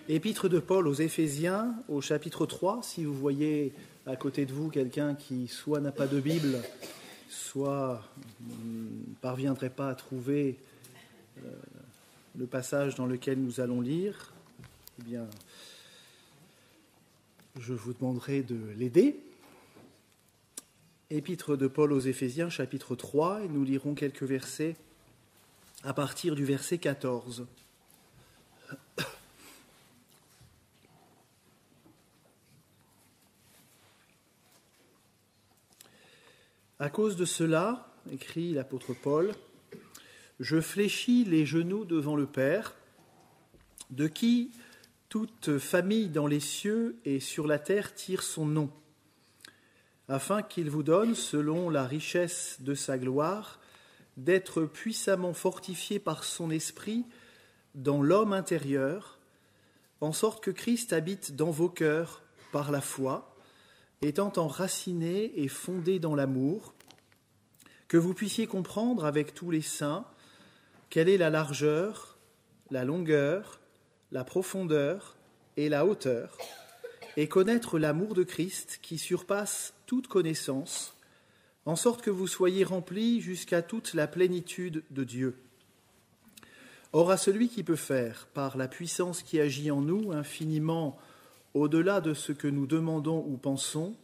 Épître de Paul aux Éphésiens, au chapitre 3, si vous voyez à côté de vous quelqu'un qui soit n'a pas de Bible, soit ne parviendrait pas à trouver le passage dans lequel nous allons lire, eh bien, je vous demanderai de l'aider. Épître de Paul aux Éphésiens, chapitre 3, et nous lirons quelques versets à partir du verset 14. À cause de cela, écrit l'apôtre Paul, je fléchis les genoux devant le Père, de qui toute famille dans les cieux et sur la terre tire son nom, afin qu'il vous donne, selon la richesse de sa gloire, d'être puissamment fortifié par son esprit dans l'homme intérieur, en sorte que Christ habite dans vos cœurs par la foi, étant enraciné et fondé dans l'amour, que vous puissiez comprendre avec tous les saints quelle est la largeur, la longueur, la profondeur et la hauteur, et connaître l'amour de Christ qui surpasse toute connaissance, en sorte que vous soyez remplis jusqu'à toute la plénitude de Dieu. Or à celui qui peut faire, par la puissance qui agit en nous, infiniment au-delà de ce que nous demandons ou pensons,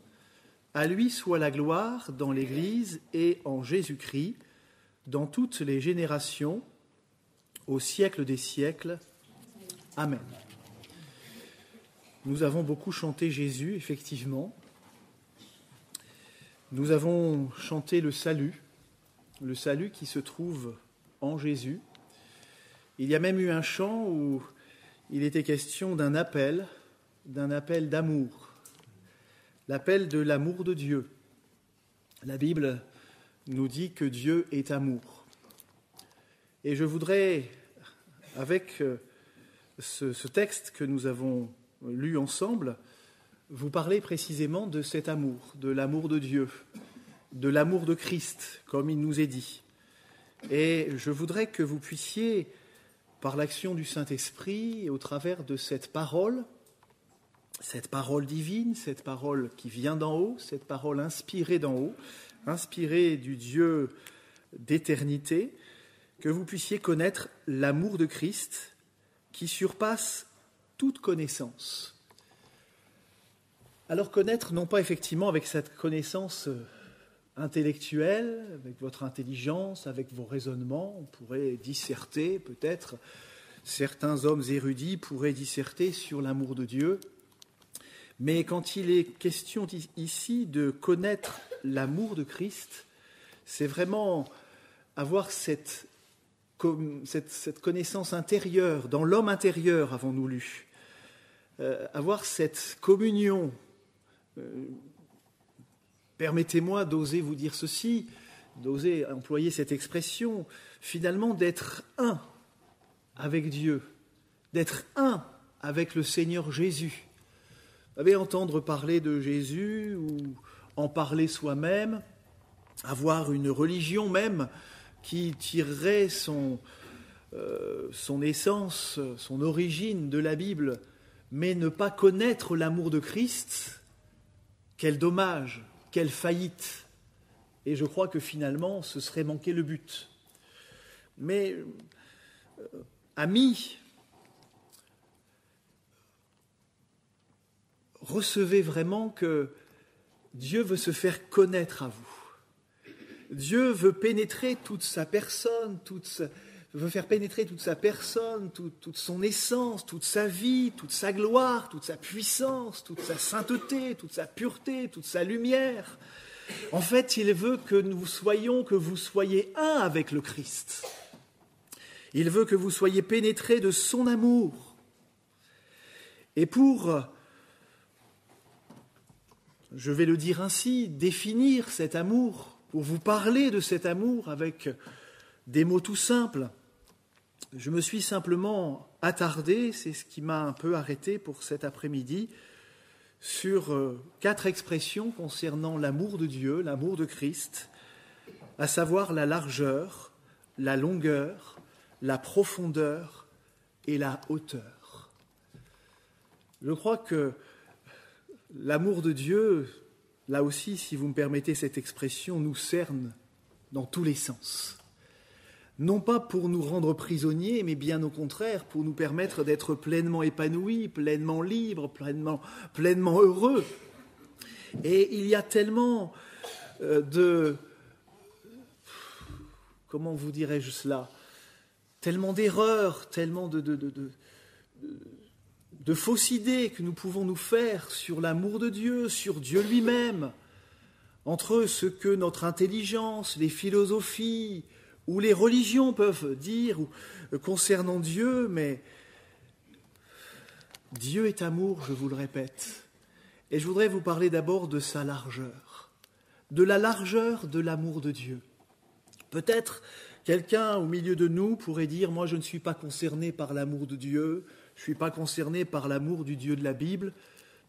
à lui soit la gloire dans l'Église et en Jésus-Christ, dans toutes les générations, au siècle des siècles. Amen. Nous avons beaucoup chanté Jésus, effectivement. Nous avons chanté le salut qui se trouve en Jésus. Il y a même eu un chant où il était question d'un appel d'amour, l'appel de l'amour de Dieu. La Bible nous dit que Dieu est amour. Et je voudrais, avec ce texte que nous avons lu ensemble, vous parler précisément de cet amour, de l'amour de Dieu, de l'amour de Christ, comme il nous est dit. Et je voudrais que vous puissiez, par l'action du Saint-Esprit, et au travers de cette parole divine, cette parole qui vient d'en haut, cette parole inspirée d'en haut, inspirée du Dieu d'éternité, que vous puissiez connaître l'amour de Christ qui surpasse toute connaissance. Alors connaître, non pas effectivement avec cette connaissance intellectuelle, avec votre intelligence, avec vos raisonnements, on pourrait disserter, peut-être, certains hommes érudits pourraient disserter sur l'amour de Dieu, mais quand il est question ici de connaître l'amour de Christ, c'est vraiment avoir cette connaissance intérieure, dans l'homme intérieur, avons-nous lu, avoir cette communion. Permettez-moi d'oser vous dire ceci, d'oser employer cette expression, finalement d'être un avec Dieu, d'être un avec le Seigneur Jésus. Vous savez, entendre parler de Jésus ou en parler soi-même, avoir une religion même qui tirerait son essence, son origine de la Bible, mais ne pas connaître l'amour de Christ, quel dommage, quelle faillite. Et je crois que finalement, ce serait manquer le but. Mais, amis, recevez vraiment que Dieu veut se faire connaître à vous. Dieu veut pénétrer toute sa personne, veut faire pénétrer toute sa personne, toute son essence, toute sa vie, toute sa gloire, toute sa puissance, toute sa sainteté, toute sa pureté, toute sa lumière. En fait, il veut que vous soyez un avec le Christ. Il veut que vous soyez pénétrés de son amour. Et pour, je vais le dire ainsi, définir cet amour, pour vous parler de cet amour avec des mots tout simples, je me suis simplement attardé, c'est ce qui m'a un peu arrêté pour cet après-midi, sur 4 expressions concernant l'amour de Dieu, l'amour de Christ, à savoir la largeur, la longueur, la profondeur et la hauteur. Je crois que l'amour de Dieu, là aussi, si vous me permettez cette expression, nous cerne dans tous les sens. Non pas pour nous rendre prisonniers, mais bien au contraire, pour nous permettre d'être pleinement épanouis, pleinement libres, pleinement heureux. Et il y a tellement comment vous dirais-je cela, tellement d'erreurs, tellement de fausses idées que nous pouvons nous faire sur l'amour de Dieu, sur Dieu lui-même, entre ce que notre intelligence, les philosophies ou les religions peuvent dire concernant Dieu, mais Dieu est amour, je vous le répète. Et je voudrais vous parler d'abord de sa largeur, de la largeur de l'amour de Dieu. Peut-être quelqu'un au milieu de nous pourrait dire « Moi, je ne suis pas concerné par l'amour de Dieu, je ne suis pas concerné par l'amour du Dieu de la Bible,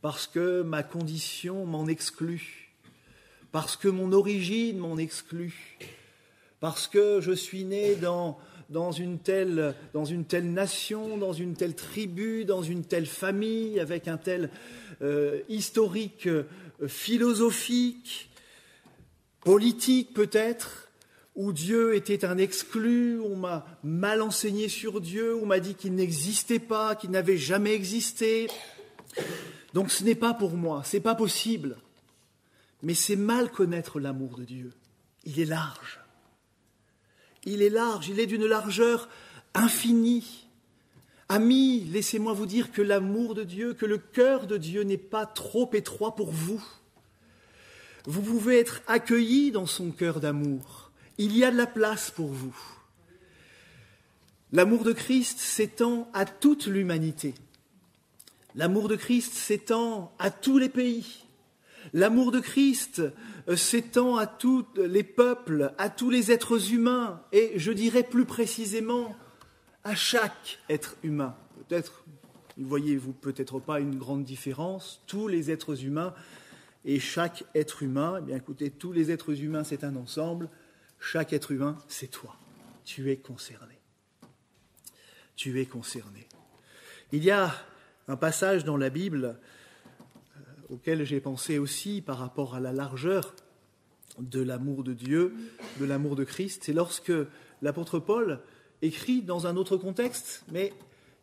parce que ma condition m'en exclut, parce que mon origine m'en exclut, parce que je suis né dans une telle nation, dans une telle tribu, dans une telle famille, avec un tel historique philosophique, politique peut-être, où Dieu était un exclu, on m'a mal enseigné sur Dieu, on m'a dit qu'il n'existait pas, qu'il n'avait jamais existé. Donc ce n'est pas pour moi, c'est pas possible. Mais c'est mal connaître l'amour de Dieu. Il est large. Il est large, il est d'une largeur infinie. Amis, laissez-moi vous dire que l'amour de Dieu, que le cœur de Dieu n'est pas trop étroit pour vous. Vous pouvez être accueillis dans son cœur d'amour. Il y a de la place pour vous. L'amour de Christ s'étend à toute l'humanité. L'amour de Christ s'étend à tous les pays. L'amour de Christ s'étend à tous les peuples, à tous les êtres humains, et je dirais plus précisément à chaque être humain. Peut-être, voyez-vous peut-être pas une grande différence, tous les êtres humains et chaque être humain. Eh bien écoutez, tous les êtres humains c'est un ensemble, chaque être humain c'est toi, tu es concerné. Tu es concerné. Il y a un passage dans la Bible auquel j'ai pensé aussi par rapport à la largeur de l'amour de Dieu, de l'amour de Christ. C'est lorsque l'apôtre Paul écrit dans un autre contexte, mais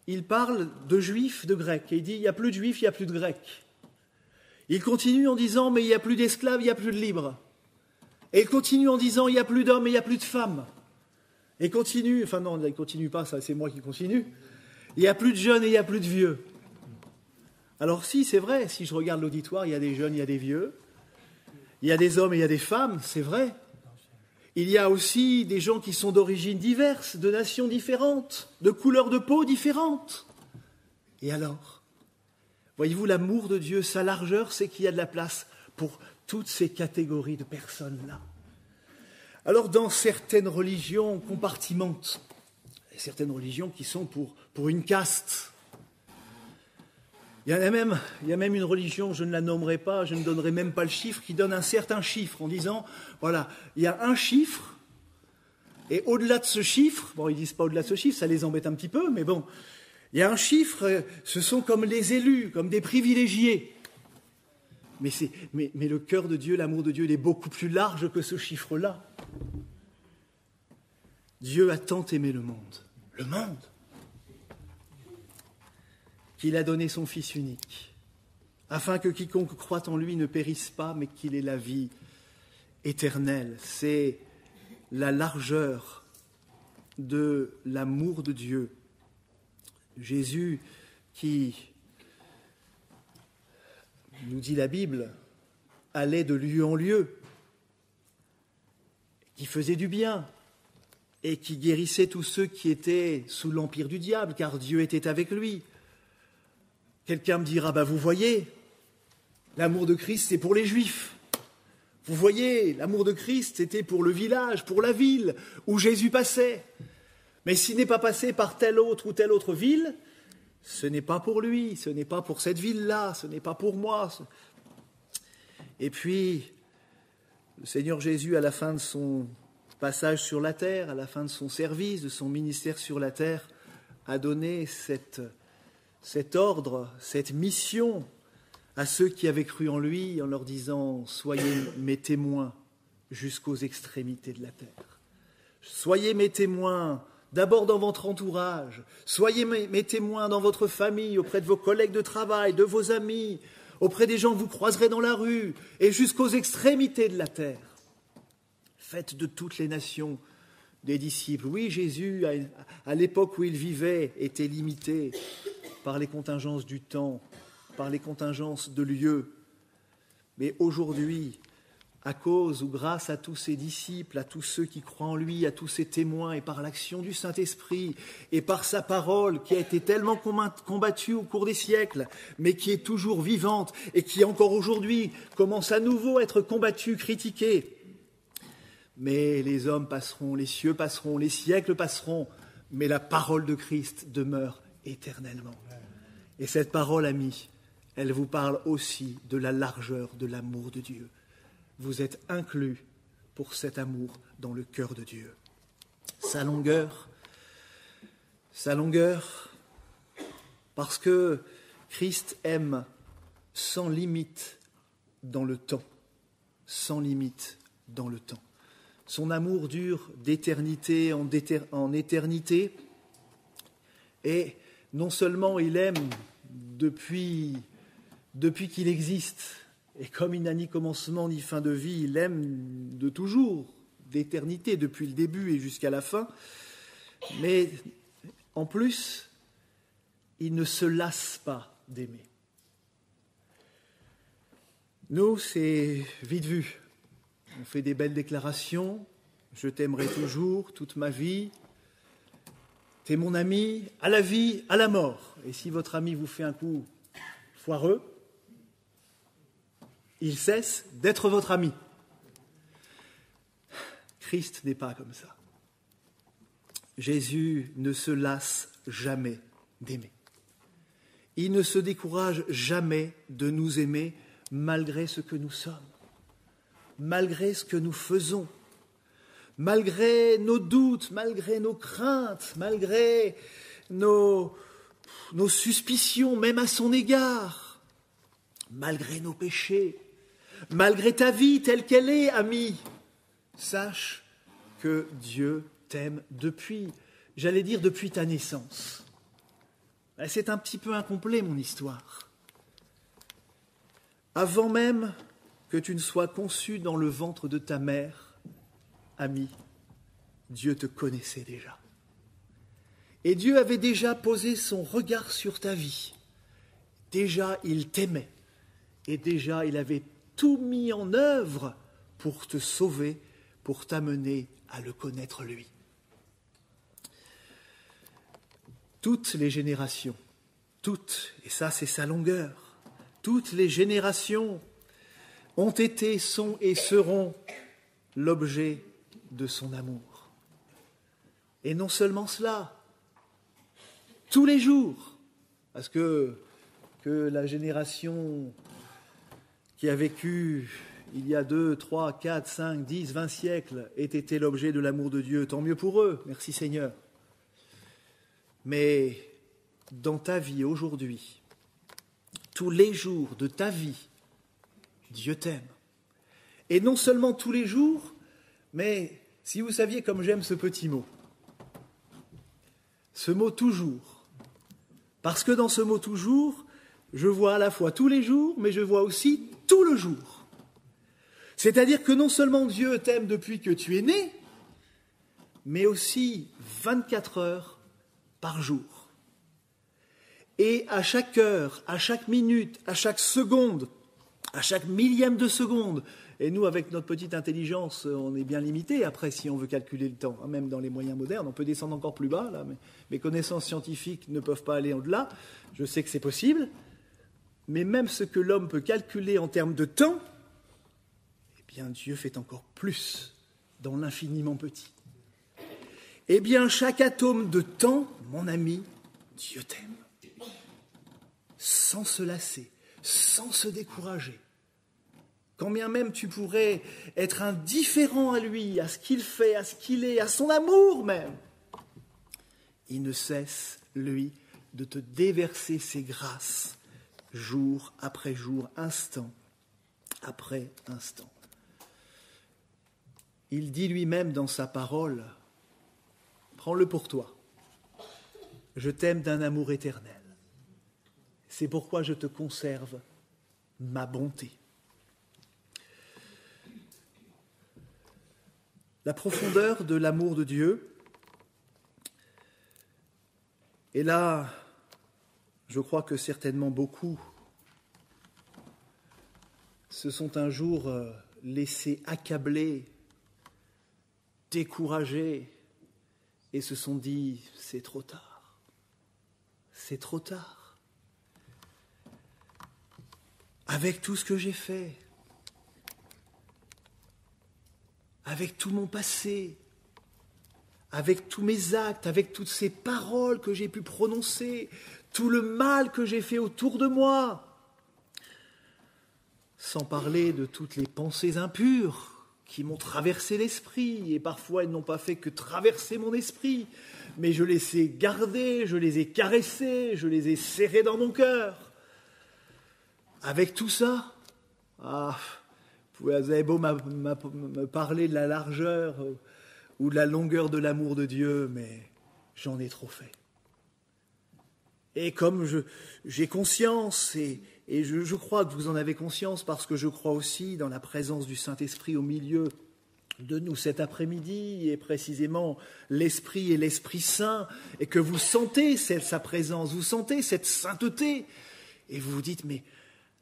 il parle de juifs, de grecs, et il dit il n'y a plus de juifs, il n'y a plus de grecs. Il continue en disant mais il n'y a plus d'esclaves, il n'y a plus de libres. Et il continue en disant il n'y a plus d'hommes et il n'y a plus de femmes. Et continue, enfin non, il ne continue pas, ça c'est moi qui continue. Il n'y a plus de jeunes et il n'y a plus de vieux. Alors si, c'est vrai, si je regarde l'auditoire, il y a des jeunes, il y a des vieux, il y a des hommes et il y a des femmes, c'est vrai. Il y a aussi des gens qui sont d'origines diverses, de nations différentes, de couleurs de peau différentes. Et alors, voyez-vous, l'amour de Dieu, sa largeur, c'est qu'il y a de la place pour toutes ces catégories de personnes-là. Alors dans certaines religions, on compartimente. Il y a certaines religions qui sont pour une caste. Il y a même une religion, je ne la nommerai pas, je ne donnerai même pas le chiffre, qui donne un certain chiffre en disant, voilà, il y a un chiffre, et au-delà de ce chiffre, bon, ils ne disent pas au-delà de ce chiffre, ça les embête un petit peu, mais bon, il y a un chiffre, ce sont comme les élus, comme des privilégiés. Mais le cœur de Dieu, l'amour de Dieu, il est beaucoup plus large que ce chiffre-là. Dieu a tant aimé le monde, qu'il a donné son Fils unique, afin que quiconque croit en lui ne périsse pas, mais qu'il ait la vie éternelle. C'est la largeur de l'amour de Dieu. Jésus qui, nous dit la Bible, allait de lieu en lieu, qui faisait du bien et qui guérissait tous ceux qui étaient sous l'empire du diable, car Dieu était avec lui. Quelqu'un me dira, vous voyez, l'amour de Christ, c'est pour les Juifs. Vous voyez, l'amour de Christ, c'était pour le village, pour la ville où Jésus passait. Mais s'il n'est pas passé par telle autre ou telle autre ville, ce n'est pas pour lui, ce n'est pas pour cette ville-là, ce n'est pas pour moi. Et puis, le Seigneur Jésus, à la fin de son passage sur la terre, à la fin de son service, de son ministère sur la terre, a donné cet ordre, cette mission à ceux qui avaient cru en lui en leur disant « Soyez mes témoins jusqu'aux extrémités de la terre. Soyez mes témoins d'abord dans votre entourage, soyez mes témoins dans votre famille, auprès de vos collègues de travail, de vos amis, auprès des gens que vous croiserez dans la rue et jusqu'aux extrémités de la terre. Faites de toutes les nations des disciples. » Oui, Jésus, à l'époque où il vivait, était limité par les contingences du temps, par les contingences de lieu. Mais aujourd'hui, à cause ou grâce à tous ses disciples, à tous ceux qui croient en lui, à tous ses témoins, et par l'action du Saint-Esprit, et par sa parole qui a été tellement combattue au cours des siècles, mais qui est toujours vivante, et qui encore aujourd'hui commence à nouveau à être combattue, critiquée. Mais les hommes passeront, les cieux passeront, les siècles passeront, mais la parole de Christ demeure éternellement. Et cette parole, amis, elle vous parle aussi de la largeur de l'amour de Dieu. Vous êtes inclus pour cet amour dans le cœur de Dieu. Sa longueur, parce que Christ aime sans limite dans le temps, sans limite dans le temps. Son amour dure d'éternité en éternité, et non seulement il aime depuis qu'il existe, et comme il n'a ni commencement ni fin de vie, il aime de toujours, d'éternité, depuis le début et jusqu'à la fin. Mais en plus, il ne se lasse pas d'aimer. Nous, c'est vite vu. On fait des belles déclarations. Je t'aimerai toujours, toute ma vie. T'es mon ami, à la vie, à la mort. Et si votre ami vous fait un coup foireux, il cesse d'être votre ami. Christ n'est pas comme ça. Jésus ne se lasse jamais d'aimer. Il ne se décourage jamais de nous aimer malgré ce que nous sommes, malgré ce que nous faisons, malgré nos doutes, malgré nos craintes, malgré nos suspicions, même à son égard, malgré nos péchés. Malgré ta vie telle qu'elle est, ami, sache que Dieu t'aime depuis ta naissance. C'est un petit peu incomplet, mon histoire. Avant même que tu ne sois conçu dans le ventre de ta mère, ami, Dieu te connaissait déjà. Et Dieu avait déjà posé son regard sur ta vie. Déjà, il t'aimait. Et déjà, il avait tout mis en œuvre pour te sauver, pour t'amener à le connaître lui. Toutes les générations, et ça c'est sa longueur, toutes les générations ont été, sont et seront l'objet de son amour. Et non seulement cela, tous les jours, parce que la génération qui a vécu il y a 2, 3, 4, 5, 10, 20 siècles ait été l'objet de l'amour de Dieu. Tant mieux pour eux, merci Seigneur. Mais dans ta vie aujourd'hui, tous les jours de ta vie, Dieu t'aime. Et non seulement tous les jours, mais si vous saviez comme j'aime ce petit mot. Ce mot toujours. Parce que dans ce mot toujours, je vois à la fois tous les jours, mais je vois aussi tout le jour. C'est-à-dire que non seulement Dieu t'aime depuis que tu es né, mais aussi 24 heures par jour. Et à chaque heure, à chaque minute, à chaque seconde, à chaque millième de seconde, et nous, avec notre petite intelligence, on est bien limité après si on veut calculer le temps, même dans les moyens modernes, on peut descendre encore plus bas, là, mais mes connaissances scientifiques ne peuvent pas aller au-delà, je sais que c'est possible, mais même ce que l'homme peut calculer en termes de temps, eh bien Dieu fait encore plus dans l'infiniment petit. Eh bien chaque atome de temps, mon ami, Dieu t'aime, sans se lasser, sans se décourager. Quand bien même tu pourrais être indifférent à lui, à ce qu'il fait, à ce qu'il est, à son amour même, il ne cesse, lui, de te déverser ses grâces, jour après jour, instant après instant. Il dit lui-même dans sa parole, « Prends-le pour toi, je t'aime d'un amour éternel. C'est pourquoi je te conserve ma bonté. » La profondeur de l'amour de Dieu, et là, je crois que certainement beaucoup se sont un jour laissés accabler, découragés, et se sont dit, c'est trop tard, c'est trop tard. Avec tout ce que j'ai fait, avec tout mon passé, avec tous mes actes, avec toutes ces paroles que j'ai pu prononcer, tout le mal que j'ai fait autour de moi, sans parler de toutes les pensées impures qui m'ont traversé l'esprit, et parfois elles n'ont pas fait que traverser mon esprit, mais je les ai gardées, je les ai caressées, je les ai serrées dans mon cœur. Avec tout ça, vous avez beau me parler de la largeur ou de la longueur de l'amour de Dieu, mais j'en ai trop fait. Et comme j'ai conscience, et je crois que vous en avez conscience, parce que je crois aussi dans la présence du Saint-Esprit au milieu de nous cet après-midi, et précisément l'Esprit et l'Esprit Saint, et que vous sentez sa présence, vous sentez cette sainteté, et vous vous dites, mais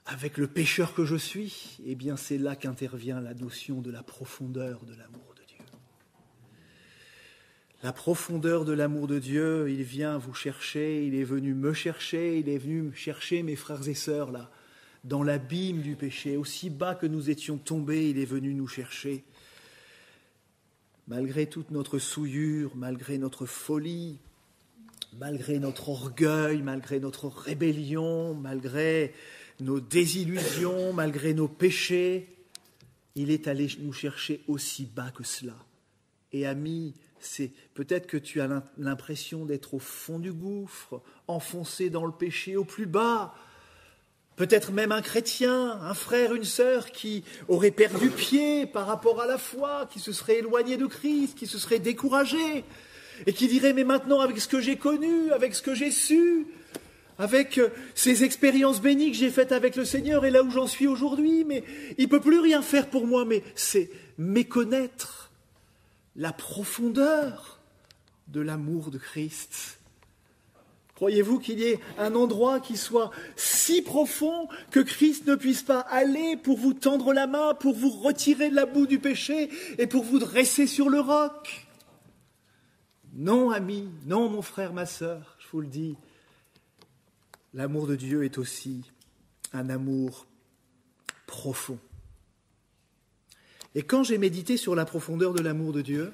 avec le pécheur que je suis, eh bien c'est là qu'intervient la notion de la profondeur de l'amour de Dieu. La profondeur de l'amour de Dieu, il vient vous chercher, il est venu me chercher, il est venu chercher mes frères et sœurs là, dans l'abîme du péché, aussi bas que nous étions tombés, il est venu nous chercher. Malgré toute notre souillure, malgré notre folie, malgré notre orgueil, malgré notre rébellion, malgré nos désillusions, malgré nos péchés, il est allé nous chercher aussi bas que cela. Et ami, c'est peut-être que tu as l'impression d'être au fond du gouffre, enfoncé dans le péché au plus bas. Peut-être même un chrétien, un frère, une sœur qui aurait perdu pied par rapport à la foi, qui se serait éloigné de Christ, qui se serait découragé, et qui dirait, mais maintenant avec ce que j'ai connu, avec ce que j'ai su, avec ces expériences bénies que j'ai faites avec le Seigneur et là où j'en suis aujourd'hui, mais il ne peut plus rien faire pour moi, mais c'est méconnaître la profondeur de l'amour de Christ. Croyez-vous qu'il y ait un endroit qui soit si profond que Christ ne puisse pas aller pour vous tendre la main, pour vous retirer de la boue du péché et pour vous dresser sur le roc? Non, ami, non, mon frère, ma sœur, je vous le dis, l'amour de Dieu est aussi un amour profond. Et quand j'ai médité sur la profondeur de l'amour de Dieu,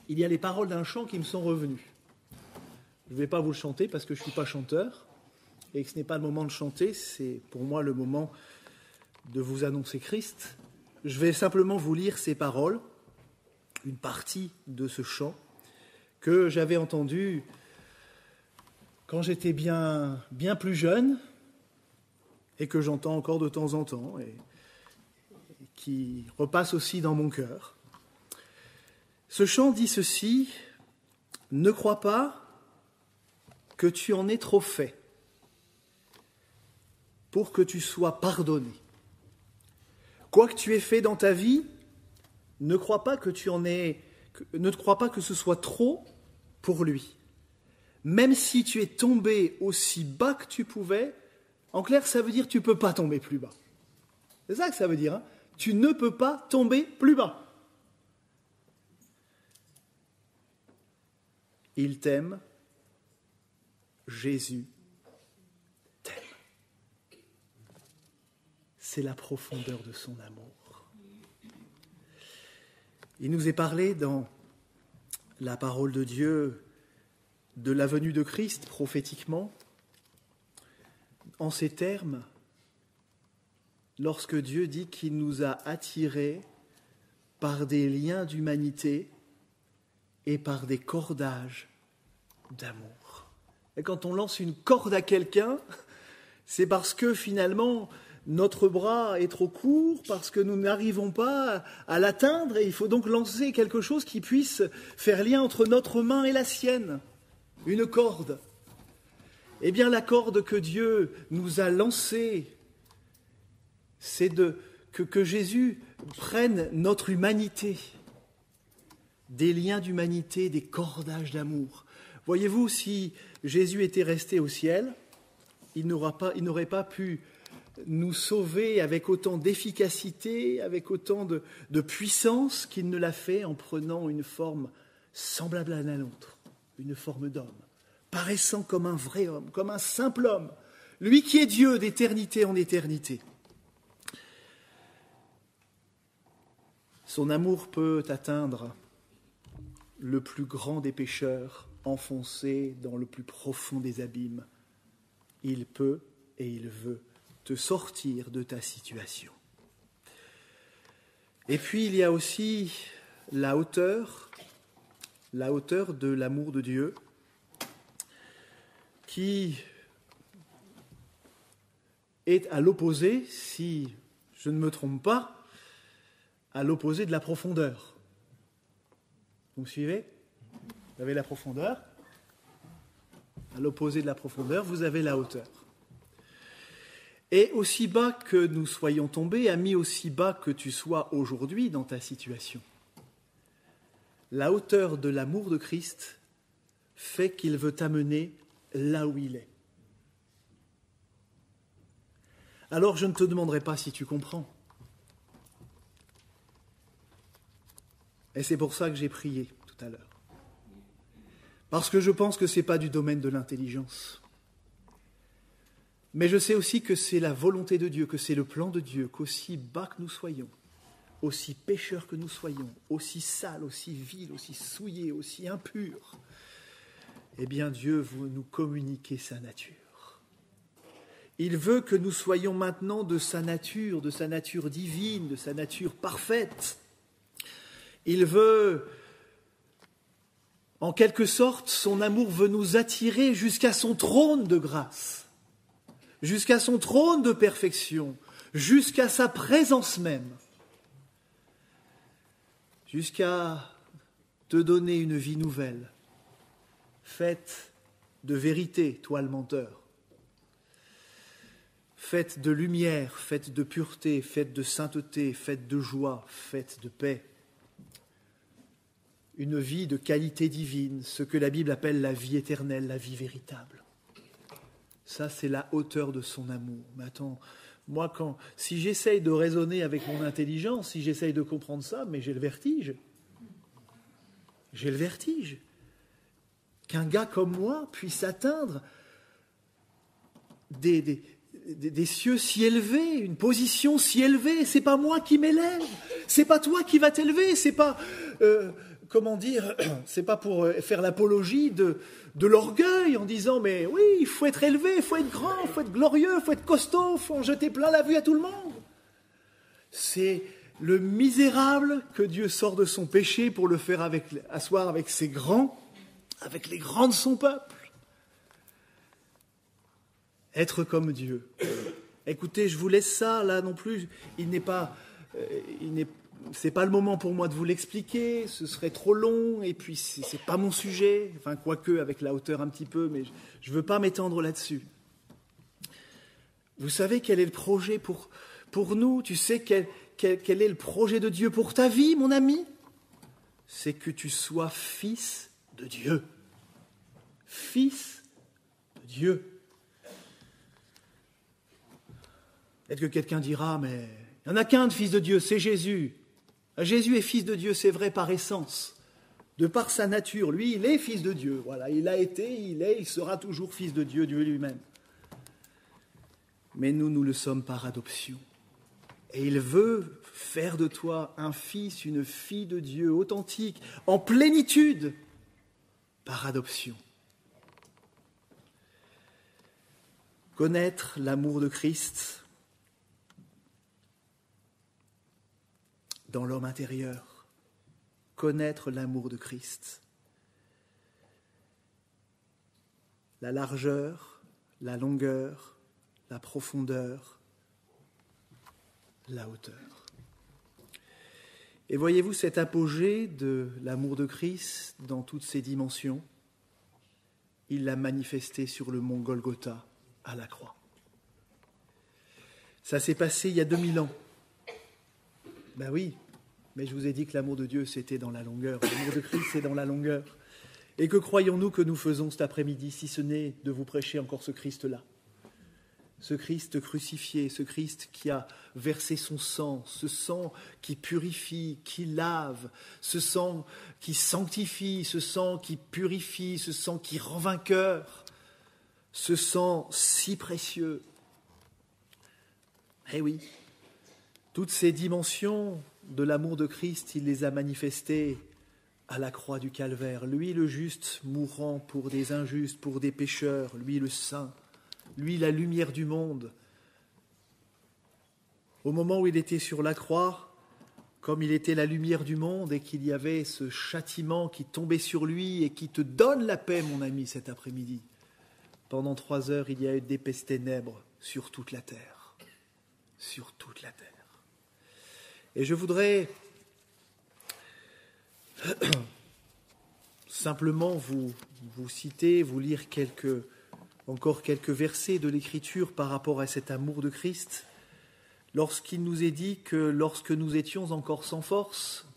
il y a les paroles d'un chant qui me sont revenues. Je ne vais pas vous le chanter parce que je ne suis pas chanteur et que ce n'est pas le moment de chanter, c'est pour moi le moment de vous annoncer Christ. Je vais simplement vous lire ces paroles, une partie de ce chant que j'avais entendu quand j'étais bien plus jeune et que j'entends encore de temps en temps et qui repasse aussi dans mon cœur. Ce chant dit ceci: « Ne crois pas que tu en aies trop fait pour que tu sois pardonné. Quoi que tu aies fait dans ta vie, ne crois pas que ce soit trop pour lui. Même si tu es tombé aussi bas que tu pouvais, en clair, ça veut dire que tu ne peux pas tomber plus bas. C'est ça que ça veut dire, hein. Tu ne peux pas tomber plus bas. Il t'aime, Jésus t'aime. C'est la profondeur de son amour. Il nous est parlé dans la parole de Dieu de la venue de Christ prophétiquement, en ces termes, lorsque Dieu dit qu'il nous a attirés par des liens d'humanité et par des cordages d'amour. Et quand on lance une corde à quelqu'un, c'est parce que finalement, notre bras est trop court, parce que nous n'arrivons pas à l'atteindre, et il faut donc lancer quelque chose qui puisse faire lien entre notre main et la sienne, une corde. Eh bien, la corde que Dieu nous a lancée, c'est que Jésus prenne notre humanité, des liens d'humanité, des cordages d'amour. Voyez-vous, si Jésus était resté au ciel, il n'aurait pas pu nous sauver avec autant d'efficacité, avec autant de puissance qu'il ne l'a fait en prenant une forme semblable à la nôtre, une forme d'homme, paraissant comme un vrai homme, comme un simple homme, lui qui est Dieu d'éternité en éternité. Son amour peut atteindre le plus grand des pécheurs, enfoncé dans le plus profond des abîmes. Il peut et il veut te sortir de ta situation. Et puis il y a aussi la hauteur de l'amour de Dieu, qui est à l'opposé, si je ne me trompe pas, à l'opposé de la profondeur. Vous me suivez ? Vous avez la profondeur. À l'opposé de la profondeur, vous avez la hauteur. Et aussi bas que nous soyons tombés, amis, aussi bas que tu sois aujourd'hui dans ta situation, la hauteur de l'amour de Christ fait qu'il veut t'amener là où il est. Alors je ne te demanderai pas si tu comprends. Et c'est pour ça que j'ai prié tout à l'heure. Parce que je pense que ce n'est pas du domaine de l'intelligence. Mais je sais aussi que c'est la volonté de Dieu, que c'est le plan de Dieu, qu'aussi bas que nous soyons, aussi pécheurs que nous soyons, aussi sales, aussi vils, aussi souillés, aussi impurs, eh bien Dieu veut nous communiquer sa nature. Il veut que nous soyons maintenant de sa nature divine, de sa nature parfaite. Il veut, en quelque sorte, son amour veut nous attirer jusqu'à son trône de grâce, jusqu'à son trône de perfection, jusqu'à sa présence même, jusqu'à te donner une vie nouvelle, faite de vérité, toi le menteur, faite de lumière, faite de pureté, faite de sainteté, faite de joie, faite de paix. Une vie de qualité divine, ce que la Bible appelle la vie éternelle, la vie véritable. Ça, c'est la hauteur de son amour. Mais attends, moi, si j'essaye de raisonner avec mon intelligence, si j'essaye de comprendre ça, mais j'ai le vertige. J'ai le vertige. Qu'un gars comme moi puisse atteindre des cieux si élevés, une position si élevée. C'est pas moi qui m'élève, c'est pas toi qui vas t'élever, c'est pas... c'est pas pour faire l'apologie de l'orgueil en disant mais oui, il faut être élevé, il faut être grand, il faut être glorieux, il faut être costaud, il faut en jeter plein la vue à tout le monde. C'est le misérable que Dieu sort de son péché pour le faire asseoir avec ses grands, avec les grands de son peuple. Être comme Dieu. Écoutez, je vous laisse ça là non plus. C'est pas le moment pour moi de vous l'expliquer, ce serait trop long, et puis c'est pas mon sujet, enfin quoique avec la hauteur un petit peu, mais je veux pas m'étendre là-dessus. Vous savez quel est le projet pour nous? Tu sais quel est le projet de Dieu pour ta vie, mon ami? C'est que tu sois fils de Dieu. Fils de Dieu. Peut-être que quelqu'un dira, mais il n'y en a qu'un de fils de Dieu, c'est Jésus. Jésus est fils de Dieu, c'est vrai par essence, de par sa nature. Lui, il est fils de Dieu. Voilà, il a été, il sera toujours fils de Dieu, Dieu lui-même. Mais nous le sommes par adoption. Et il veut faire de toi un fils, une fille de Dieu authentique, en plénitude, par adoption. Connaître l'amour de Christ dans l'homme intérieur, connaître l'amour de Christ. la largeur, la longueur, la profondeur, la hauteur. Et voyez-vous cet apogée de l'amour de Christ dans toutes ses dimensions? Il l'a manifesté sur le mont Golgotha, à la croix. Ça s'est passé il y a 2000 ans. Ben oui, mais je vous ai dit que l'amour de Dieu, c'était dans la longueur. L'amour de Christ, c'est dans la longueur. Et que croyons-nous que nous faisons cet après-midi, si ce n'est de vous prêcher encore ce Christ-là? Ce Christ crucifié, ce Christ qui a versé son sang, ce sang qui purifie, qui lave, ce sang qui sanctifie, ce sang qui purifie, ce sang qui rend vainqueur, ce sang si précieux. Eh oui, toutes ces dimensions de l'amour de Christ, il les a manifestées à la croix du Calvaire. Lui, le juste, mourant pour des injustes, pour des pécheurs, lui, le saint. Lui, la lumière du monde. Au moment où il était sur la croix, comme il était la lumière du monde et qu'il y avait ce châtiment qui tombait sur lui et qui te donne la paix, mon ami, cet après-midi. Pendant 3 heures, il y a eu d'épaisses ténèbres sur toute la terre. Sur toute la terre. Et je voudrais simplement vous citer, vous lire encore quelques versets de l'Écriture par rapport à cet amour de Christ, lorsqu'il nous est dit que lorsque nous étions encore sans force,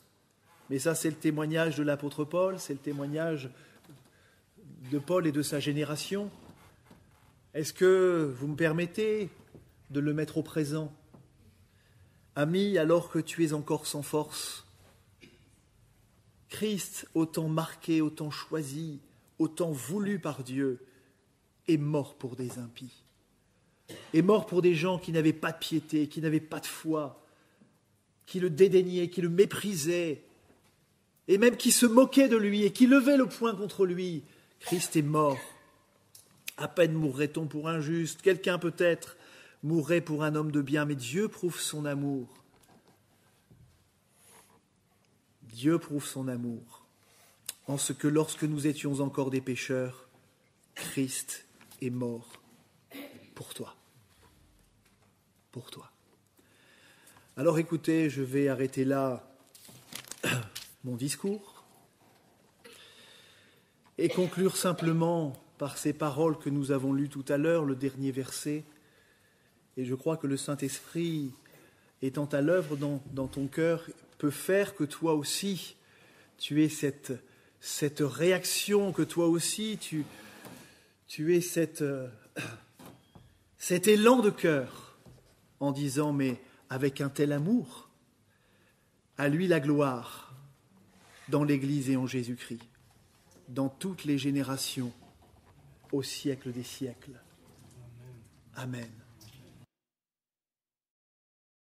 mais ça c'est le témoignage de l'apôtre Paul, c'est le témoignage de Paul et de sa génération, est-ce que vous me permettez de le mettre au présent? Ami, alors que tu es encore sans force, Christ, autant marqué, autant choisi, autant voulu par Dieu, est mort pour des impies, est mort pour des gens qui n'avaient pas de piété, qui n'avaient pas de foi, qui le dédaignaient, qui le méprisaient, et même qui se moquaient de lui et qui levaient le poing contre lui. Christ est mort. À peine mourrait-on pour un juste, quelqu'un peut-être mourrait pour un homme de bien, mais Dieu prouve son amour. Dieu prouve son amour en ce que lorsque nous étions encore des pécheurs, Christ est mort pour toi. Pour toi. Alors écoutez, je vais arrêter là mon discours et conclure simplement par ces paroles que nous avons lues tout à l'heure, le dernier verset. Et je crois que le Saint-Esprit, étant à l'œuvre dans ton cœur, peut faire que toi aussi, tu aies cette réaction, que toi aussi, tu aies cet élan de cœur en disant, mais avec un tel amour, à lui la gloire dans l'Église et en Jésus-Christ, dans toutes les générations, au siècle des siècles. Amen.